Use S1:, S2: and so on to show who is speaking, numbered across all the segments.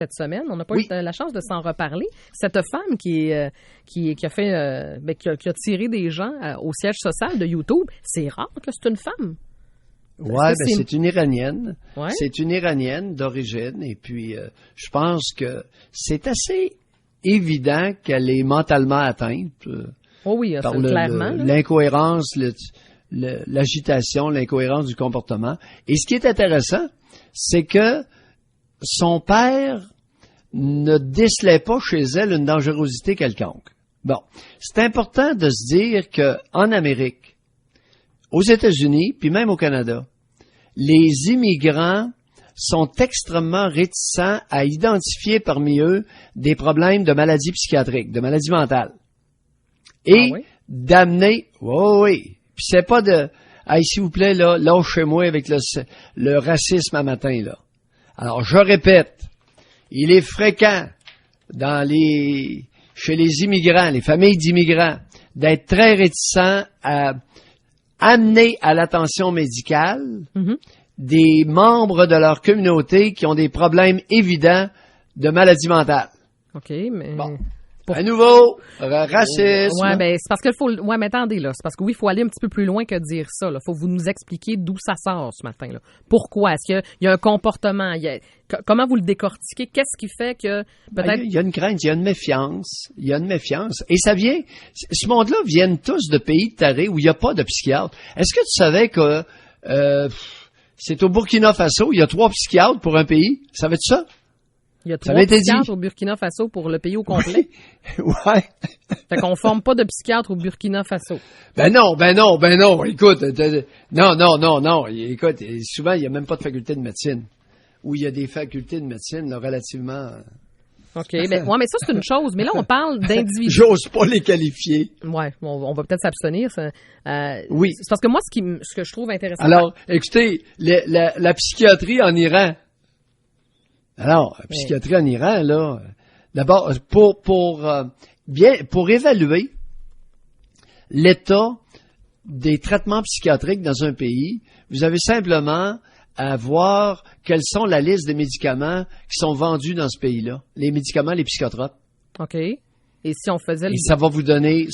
S1: cette semaine. On n'a pas eu la chance de s'en reparler. Cette femme qui a tiré des gens au siège social de YouTube, c'est rare que c'est une femme.
S2: Oui, c'est une Iranienne. Ouais. C'est une Iranienne d'origine. Et puis, je pense que c'est assez évident qu'elle est mentalement atteinte par
S1: clairement,
S2: l'incohérence, l'agitation, l'incohérence du comportement. Et ce qui est intéressant, c'est que son père ne décelait pas chez elle une dangerosité quelconque. Bon, c'est important de se dire qu'en Amérique, aux États-Unis, puis même au Canada, les immigrants sont extrêmement réticents à identifier parmi eux des problèmes de maladies psychiatriques, de maladies mentales. Et d'amener... Oui. Puis c'est pas de... Hey, s'il vous plaît, là, lâchez-moi avec le racisme à matin, là. Alors, je répète, il est fréquent chez les immigrants, les familles d'immigrants, d'être très réticents à amener à l'attention médicale des membres de leur communauté qui ont des problèmes évidents de maladie mentale.
S1: OK, mais...
S2: Bon. À nouveau, racisme.
S1: Ouais, ben c'est parce qu'il faut. Ouais, mais attendez là, c'est parce que il faut aller un petit peu plus loin que dire ça. Là, faut vous nous expliquer d'où ça sort ce matin. Là. Pourquoi est-ce qu'il y a un comportement comment vous le décortiquez? Qu'est-ce qui fait que peut-être
S2: il y a une crainte, il y a une méfiance, et ça vient. Ce monde-là viennent tous de pays tarés où il n'y a pas de psychiatre. Est-ce que tu savais que c'est au Burkina Faso, il y a 3 psychiatres pour un pays? Savais-tu ça?
S1: Il y a 3 psychiatres au Burkina Faso pour le pays au complet.
S2: Ouais.
S1: Fait qu'on forme pas de psychiatres au Burkina Faso.
S2: Ben non. Écoute, non. Écoute, souvent, il n'y a même pas de faculté de médecine. Ou il y a des facultés de médecine, là, relativement...
S1: OK. Mais ça, c'est une chose. Mais là, on parle d'individus.
S2: J'ose pas les qualifier.
S1: Ouais. On va peut-être s'abstenir.
S2: Oui.
S1: C'est parce que moi, ce que je trouve intéressant...
S2: Alors, écoutez, la psychiatrie en Iran... Alors, la psychiatrie en Iran, là, d'abord, pour évaluer l'état des traitements psychiatriques dans un pays, vous avez simplement à voir quelles sont la liste des médicaments qui sont vendus dans ce pays-là. Les médicaments, les psychotropes.
S1: OK. Et si on faisait
S2: Et ça va vous donner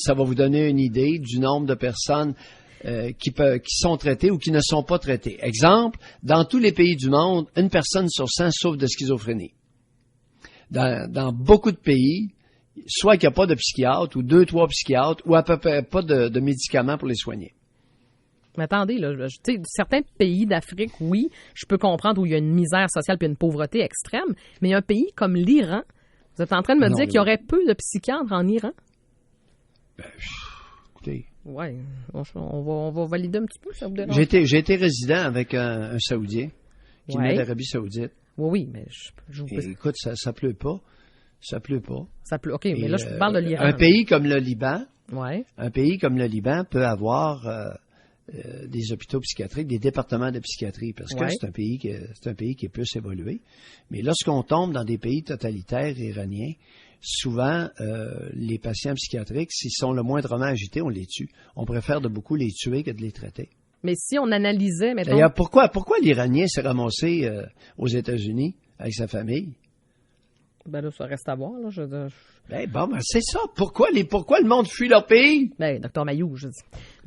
S2: une idée du nombre de personnes qui sont traitées ou qui ne sont pas traitées. Exemple, dans tous les pays du monde, 1 personne sur 100 souffre de schizophrénie. Dans beaucoup de pays, soit qu'il n'y a pas de psychiatre ou 2-3 psychiatres ou à peu près pas de médicaments pour les soigner.
S1: Mais attendez, là, tu sais, certains pays d'Afrique, oui, je peux comprendre où il y a une misère sociale puis une pauvreté extrême, mais il y a un pays comme l'Iran. Vous êtes en train de me dire qu'il y aurait peu de psychiatres en Iran?
S2: Ben, écoutez...
S1: Oui, on va valider un petit peu, ça vous dérange?
S2: J'ai été résident avec un Saoudien qui venait d'Arabie Saoudite.
S1: Oui, mais je vous...
S2: Écoute, ça pleut pas. Ça pleut pas.
S1: Ça pleut, OK, mais là, je vous parle de l'Iran.
S2: Un pays comme le Liban, peut avoir des hôpitaux psychiatriques, des départements de psychiatrie, parce que c'est un pays qui est plus évolué. Mais lorsqu'on tombe dans des pays totalitaires iraniens, souvent, les patients psychiatriques, s'ils sont le moindrement agités, on les tue. On préfère de beaucoup les tuer que de les traiter.
S1: Mais si on analysait, mettons...
S2: D'ailleurs, pourquoi l'Iranien s'est ramassé aux États-Unis avec sa famille?
S1: Ben là, ça reste à voir, là.
S2: C'est ça. Pourquoi le monde fuit leur pays?
S1: Ben, Dr Mayou, je dis.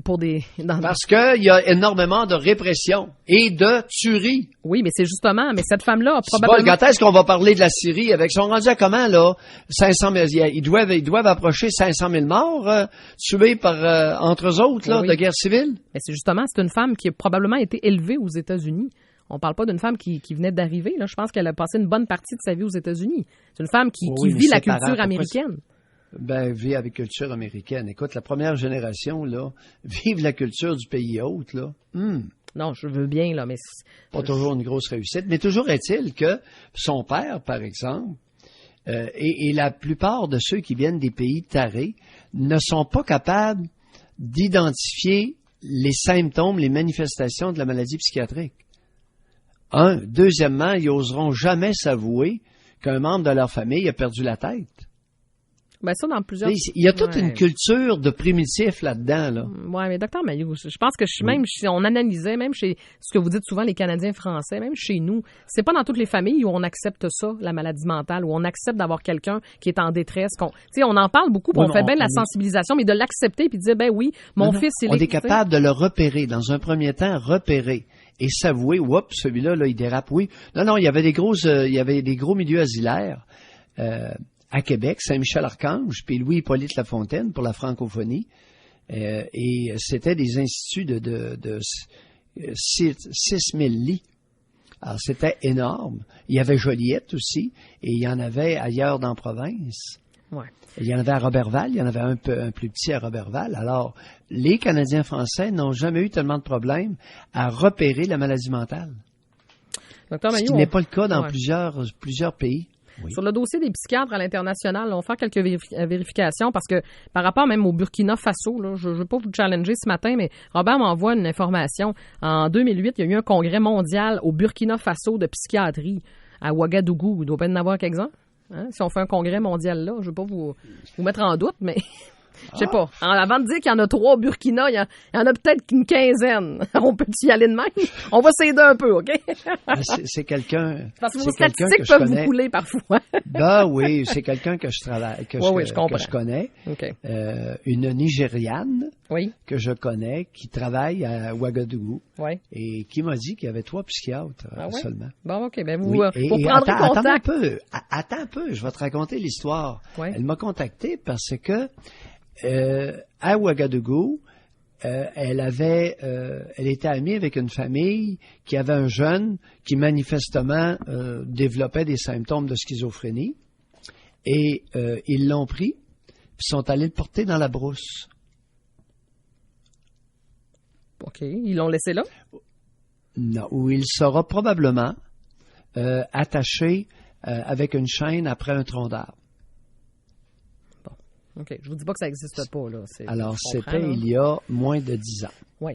S2: Parce qu'il y a énormément de répression et de tuerie.
S1: Oui, mais c'est justement, cette femme-là a probablement...
S2: Quand est-ce qu'on va parler de la Syrie avec son rendu à comment, là? 500 000, ils doivent approcher 500 000 morts, tués par, entre eux autres, là, de guerre civile.
S1: Mais c'est une femme qui a probablement été élevée aux États-Unis. On parle pas d'une femme qui venait d'arriver. Là. Je pense qu'elle a passé une bonne partie de sa vie aux États-Unis. C'est une femme qui vit la culture américaine.
S2: Vit avec culture américaine. Écoute, la première génération, là, vive la culture du pays hôte, là.
S1: Non, je veux bien, là, mais...
S2: Pas toujours une grosse réussite. Mais toujours est-il que son père, par exemple, et la plupart de ceux qui viennent des pays tarés ne sont pas capables d'identifier les symptômes, les manifestations de la maladie psychiatrique. Deuxièmement, ils n'oseront jamais s'avouer qu'un membre de leur famille a perdu la tête.
S1: Ben ça, dans plusieurs...
S2: Il y a toute une culture de primitif là-dedans, là.
S1: Oui, mais Dr Mailloux, je pense que même si on analysait, même chez ce que vous dites souvent, les Canadiens français, même chez nous, c'est pas dans toutes les familles où on accepte ça, la maladie mentale, où on accepte d'avoir quelqu'un qui est en détresse. On en parle beaucoup, puis on fait bien de la sensibilisation, mais de l'accepter puis de dire, ben oui, mon fils, il est...
S2: On est capable de le repérer, dans un premier temps, repérer et s'avouer, oups, celui-là, là, il dérape, oui. Non, il y avait des gros milieux asilaires, à Québec, Saint-Michel-Archange, puis Louis-Hippolyte Lafontaine pour la francophonie. Et c'était des instituts de 6 000 lits. Alors, c'était énorme. Il y avait Joliette aussi, et il y en avait ailleurs dans la province.
S1: Ouais.
S2: Il y en avait à Roberval, il y en avait un plus petit à Roberval. Alors, les Canadiens français n'ont jamais eu tellement de problèmes à repérer la maladie mentale.
S1: Dr. Mailloux,
S2: ce qui n'est pas le cas dans plusieurs pays. Oui.
S1: Sur le dossier des psychiatres à l'international, on va faire quelques vérifications parce que par rapport même au Burkina Faso, là, je ne veux pas vous challenger ce matin, mais Robert m'envoie une information. En 2008, il y a eu un congrès mondial au Burkina Faso de psychiatrie à Ouagadougou. Il doit pas y en avoir quelques-uns. Hein? Si on fait un congrès mondial là, je ne veux pas vous mettre en doute, mais... Je sais pas. Avant de dire qu'il y en a 3 au Burkina, il y en a peut-être une quinzaine. On peut y aller de même? On va s'aider un peu, OK?
S2: C'est quelqu'un...
S1: Parce que vos statistiques peuvent vous couler parfois.
S2: Ben oui, c'est quelqu'un que je travaille, que je connais.
S1: Okay.
S2: Une Nigériane que je connais qui travaille à Ouagadougou et qui m'a dit qu'il y avait 3 psychiatres seulement.
S1: Bon, OK. Ben vous prendrez contact.
S2: Attends un peu, je vais te raconter l'histoire.
S1: Oui.
S2: Elle m'a contacté parce que à Ouagadougou, elle était amie avec une famille qui avait un jeune qui manifestement développait des symptômes de schizophrénie et ils l'ont pris puis sont allés le porter dans la brousse.
S1: OK. Ils l'ont laissé là?
S2: Non, où il sera probablement attaché avec une chaîne après un tronc d'arbre.
S1: OK. Je vous dis pas que ça n'existe pas, là.
S2: Alors, c'était il y a moins de 10 ans.
S1: Oui.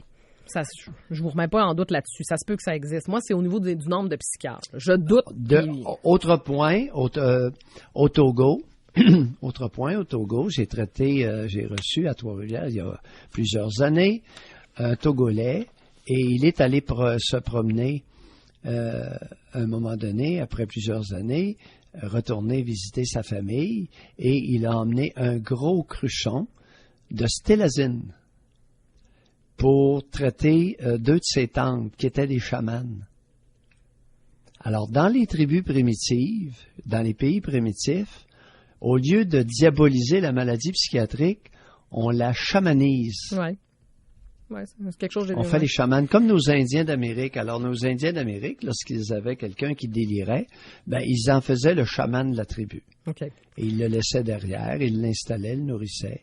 S1: Je vous remets pas en doute là-dessus. Ça se peut que ça existe. Moi, c'est au niveau du nombre de psychiatres. Je doute.
S2: Autre point, au Togo. Autre point, au Togo, j'ai reçu à Trois-Rivières il y a plusieurs années un Togolais et il est allé se promener à un moment donné, après plusieurs années, retourner visiter sa famille et il a emmené un gros cruchon de stelazine pour traiter 2 de ses tantes qui étaient des chamanes. Alors, dans les tribus primitives, dans les pays primitifs, au lieu de diaboliser la maladie psychiatrique, on la chamanise.
S1: Oui, c'est quelque chose.
S2: On fait les chamans comme nos Indiens d'Amérique. Alors, nos Indiens d'Amérique, lorsqu'ils avaient quelqu'un qui délirait, ils en faisaient le chaman de la tribu.
S1: OK.
S2: Et ils le laissaient derrière, ils l'installaient, le nourrissaient.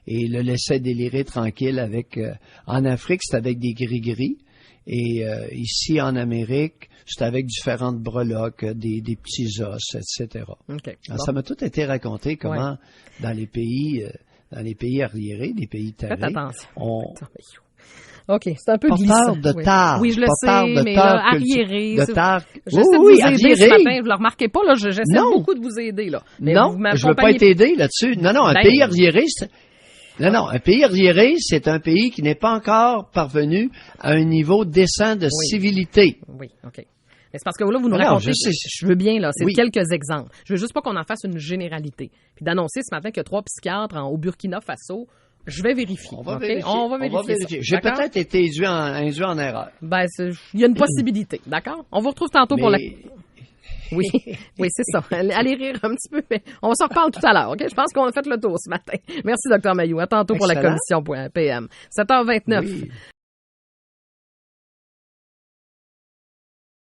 S2: Et ils le laissaient délirer tranquille avec... en Afrique, c'était avec des gris-gris. Et ici, en Amérique, c'était avec différentes breloques, des petits os, etc.
S1: Okay.
S2: Alors, ça m'a tout été raconté comment, dans les pays arriérés, des pays terrés...
S1: Faites attention. OK, c'est un peu glissant.
S2: Pas peur de tard.
S1: Oui, je le sais, mais là, arriéré.
S2: De tard.
S1: J'essaie de vous aider ce matin. Vous le remarquez pas, là, j'essaie beaucoup de vous aider, là. Mais
S2: non, je veux pas être aidé là-dessus. Non, un pays arriéré, un pays arriéré, c'est un pays qui n'est pas encore parvenu à un niveau décent de civilité.
S1: Oui, OK. Mais c'est parce que là, vous nous racontez, je veux bien, là, c'est quelques exemples. Je veux juste pas qu'on en fasse une généralité. Puis d'annoncer ce matin qu'il y a 3 psychiatres au Burkina Faso, je vais vérifier.
S2: On va vérifier. J'ai peut-être été induit en erreur.
S1: Il y a une possibilité, d'accord? On vous retrouve tantôt pour la... Oui, c'est ça. Allez rire un petit peu, mais on s'en reparle tout à l'heure, OK? Je pense qu'on a fait le tour ce matin. Merci, Dr Mailloux. À tantôt pour la commission PM. 7h29. Oui.